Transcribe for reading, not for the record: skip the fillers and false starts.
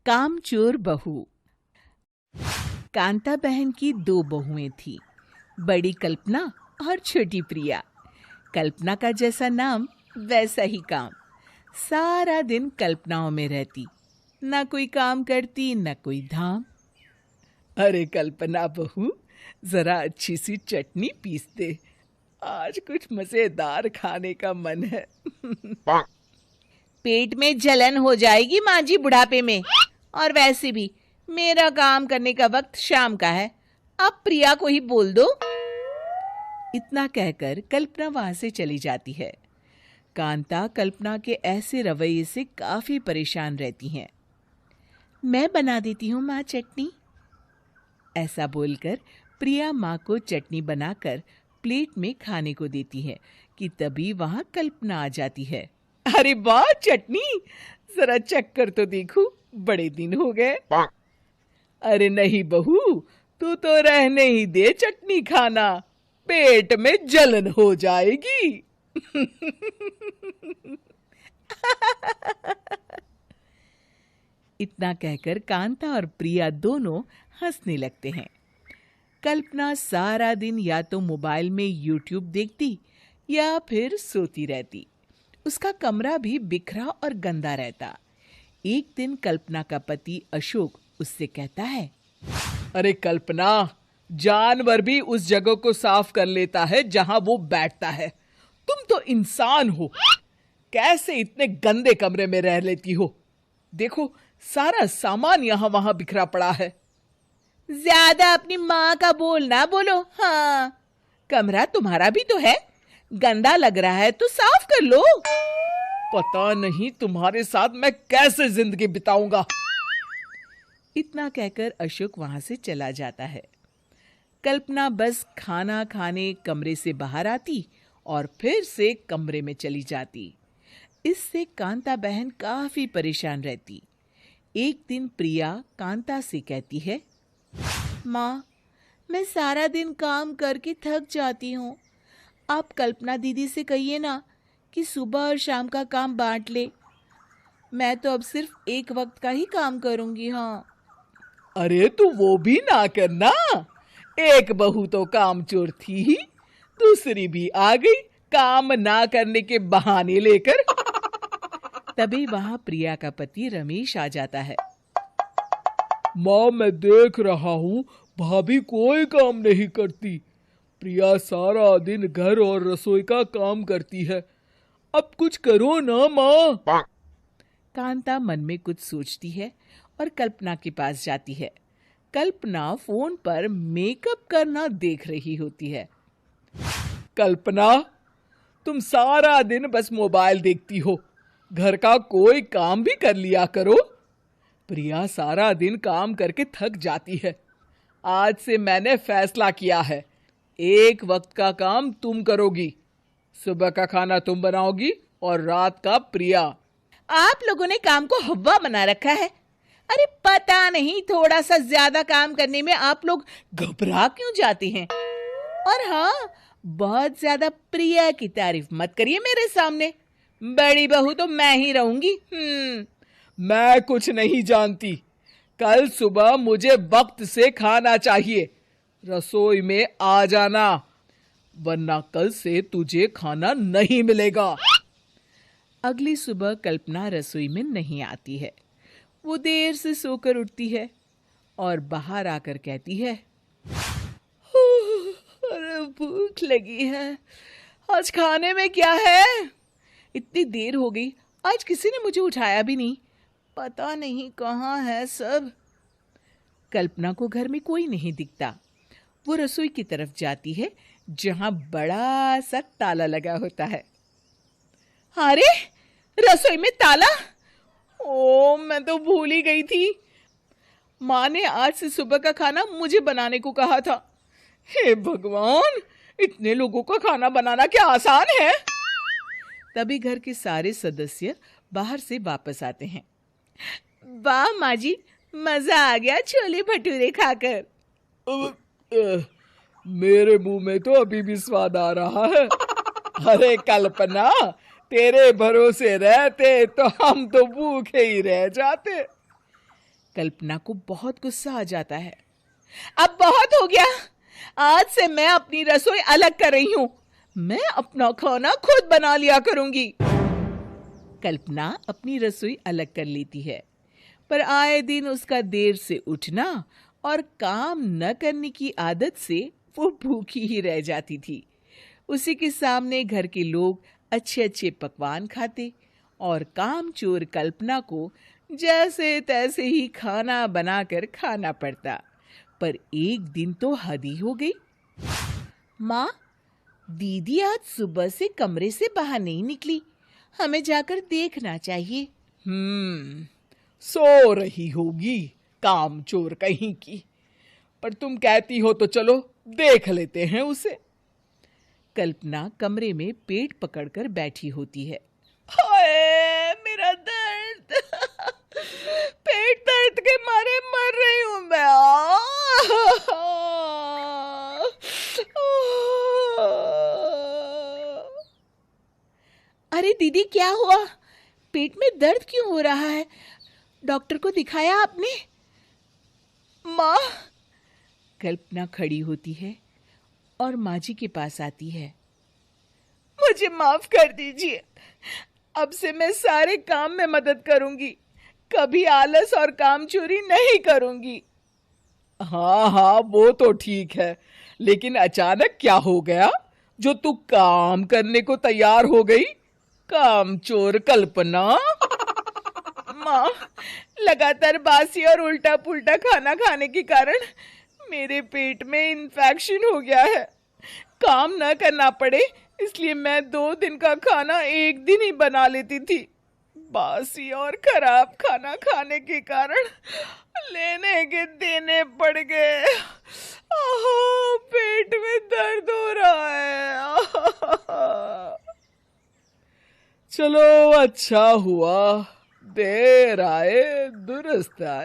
कामचोर बहू। कांता बहन की दो बहुएं थीं, बड़ी कल्पना और छोटी प्रिया। कल्पना का जैसा नाम वैसा ही काम। सारा दिन कल्पनाओं में रहती, ना कोई काम करती ना कोई धाम। अरे कल्पना बहू, जरा अच्छी सी चटनी पीस दे, आज कुछ मजेदार खाने का मन है। पेट में जलन हो जाएगी माँ जी बुढ़ापे में, और वैसे भी मेरा काम करने का वक्त शाम का है, अब प्रिया को ही बोल दो। इतना कहकर कल्पना वहां से चली जाती है। कांता कल्पना के ऐसे रवैये से काफी परेशान रहती हैं। मैं बना देती हूँ माँ चटनी, ऐसा बोलकर प्रिया माँ को चटनी बनाकर प्लेट में खाने को देती है कि तभी वहां कल्पना आ जाती है। अरे वाह चटनी, जरा चख कर तो देखूं, बड़े दिन हो गए। अरे नहीं बहू, तू तो रहने ही दे चटनी खाना, पेट में जलन हो जाएगी। इतना कहकर कांता और प्रिया दोनों हंसने लगते हैं। कल्पना सारा दिन या तो मोबाइल में यूट्यूब देखती या फिर सोती रहती। उसका कमरा भी बिखरा और गंदा रहता। एक दिन कल्पना का पति अशोक उससे कहता है, अरे कल्पना, जानवर भी उस जगह को साफ कर लेता है जहां वो बैठता है, तुम तो इंसान हो, कैसे इतने गंदे कमरे में रह लेती हो? देखो सारा सामान यहाँ वहां बिखरा पड़ा है। ज्यादा अपनी माँ का बोल ना बोलो। हाँ, कमरा तुम्हारा भी तो है, गंदा लग रहा है तो साफ कर लो। पता नहीं तुम्हारे साथ मैं कैसे जिंदगी बिताऊंगा। इतना कहकर अशोक वहां से चला जाता है। कल्पना बस खाना खाने कमरे से बाहर आती और फिर से कमरे में चली जाती। इससे कांता बहन काफी परेशान रहती। एक दिन प्रिया कांता से कहती है, माँ, मैं सारा दिन काम करके थक जाती हूँ, आप कल्पना दीदी से कहिए ना कि सुबह और शाम का काम बांट ले, मैं तो अब सिर्फ एक वक्त का ही काम करूंगी। हाँ। अरे तू वो भी ना करना, एक बहू तो कामचोर थी ही, दूसरी भी आ गई काम ना करने के बहाने लेकर। तभी वहां प्रिया का पति रमेश आ जाता है। माँ, मैं देख रहा हूँ भाभी कोई काम नहीं करती, प्रिया सारा दिन घर और रसोई का काम करती है, अब कुछ करो ना माँ। कांता मन में कुछ सोचती है और कल्पना के पास जाती है। कल्पना फोन पर मेकअप करना देख रही होती है। कल्पना, तुम सारा दिन बस मोबाइल देखती हो, घर का कोई काम भी कर लिया करो। प्रिया सारा दिन काम करके थक जाती है, आज से मैंने फैसला किया है, एक वक्त का काम तुम करोगी, सुबह का खाना तुम बनाओगी और रात का प्रिया। आप लोगों ने काम को हवा बना रखा है। अरे पता नहीं थोड़ा सा ज्यादा काम करने में आप लोग घबरा क्यों जाते हैं। और हाँ, बहुत ज्यादा प्रिया की तारीफ मत करिए मेरे सामने, बड़ी बहू तो मैं ही रहूंगी। मैं कुछ नहीं जानती, कल सुबह मुझे वक्त से खाना चाहिए, रसोई में आ जाना, वरना कल से तुझे खाना नहीं मिलेगा। अगली सुबह कल्पना रसोई में नहीं आती है। वो देर से सोकर उठती है और बाहर आकर कहती है, अरे भूख लगी है, आज खाने में क्या है? इतनी देर हो गई, आज किसी ने मुझे उठाया भी नहीं, पता नहीं कहाँ है सब। कल्पना को घर में कोई नहीं दिखता। वो रसोई की तरफ जाती है जहां बड़ा सा ताला लगा होता है। अरे रसोई में ताला! ओ, मैं तो भूल ही गई थी, माँ ने आज से सुबह का खाना मुझे बनाने को कहा था। हे भगवान, इतने लोगों का खाना बनाना क्या आसान है? तभी घर के सारे सदस्य बाहर से वापस आते हैं। वाह माँ जी, मजा आ गया छोले भटूरे खाकर। मेरे मुंह में तो अभी भी स्वाद आ रहा है। अरे कल्पना, तेरे भरोसे रहते तो हम तो भूखे ही रह जाते। कल्पना को बहुत गुस्सा आ जाता है। अब बहुत हो गया, आज से मैं अपनी रसोई अलग कर रही हूं। मैं अपना खाना खुद बना लिया करूंगी। कल्पना अपनी रसोई अलग कर लेती है, पर आए दिन उसका देर से उठना और काम न करने की आदत से वो भूखी ही रह जाती थी। उसी के सामने घर के लोग अच्छे अच्छे पकवान खाते और कामचोर कल्पना को जैसे तैसे ही खाना बनाकर खाना पड़ता। पर एक दिन तो हद ही हो गई। माँ, दीदी आज सुबह से कमरे से बाहर नहीं निकली, हमें जाकर देखना चाहिए। सो रही होगी कामचोर कहीं की, पर तुम कहती हो तो चलो देख लेते हैं उसे। कल्पना कमरे में पेट पकड़कर बैठी होती है। हाय मेरा दर्द, पेट दर्द के मारे मर रही हूं मैं। अरे दीदी, क्या हुआ? पेट में दर्द क्यों हो रहा है? डॉक्टर को दिखाया आपने? माँ, कल्पना खड़ी होती है और माँ जी के पास आती है। मुझे माफ कर दीजिए, अब से मैं सारे काम में मदद करूंगी, कभी आलस और काम चोरी नहीं करूंगी। हाँ हाँ, वो तो ठीक है, लेकिन अचानक क्या हो गया जो तू काम करने को तैयार हो गई? कामचोर कल्पना। माँ, लगातार बासी और उल्टा पुल्टा खाना खाने के कारण मेरे पेट में इन्फेक्शन हो गया है। काम न करना पड़े इसलिए मैं 2 दिन का खाना एक दिन ही बना लेती थी। बासी और खराब खाना खाने के कारण लेने के देने पड़ गए। पेट में दर्द हो रहा है। चलो अच्छा हुआ, देर आए दुरुस्त आए।